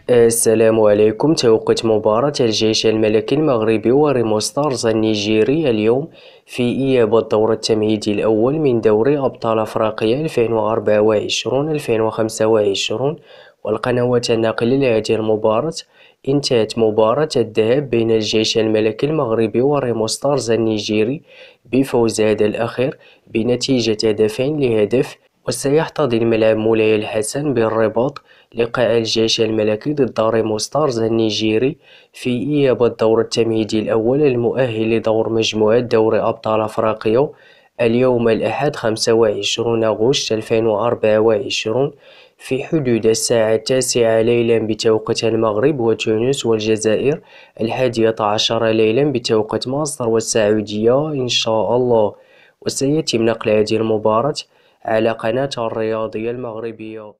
السلام عليكم. توقيت مباراة الجيش الملكي المغربي وريمو ستارز النيجيري اليوم في إياب الدور التمهيدي الأول من دوري أبطال أفريقيا 2024-2025. والقنوات الناقلة لهذه المباراة: انتهت مباراة الذهاب بين الجيش الملكي المغربي وريمو ستارز النيجيري بفوز هذا الأخير بنتيجة 2-0. وسيحتضن الملعب مولاي الحسن بالرباط لقاء الجيش الملكي ضد ريمو ستارز النيجيري في إياب الدور التمهيدي الأول المؤهل لدور مجموعة دوري أبطال أفريقيا اليوم الأحد 25 أغسطس 2024 في حدود الساعة 9 ليلا بتوقيت المغرب وتونس والجزائر، 11 ليلا بتوقيت مصر والسعودية إن شاء الله. وسيتم نقل هذه المباراة على قناة الرياضية المغربية.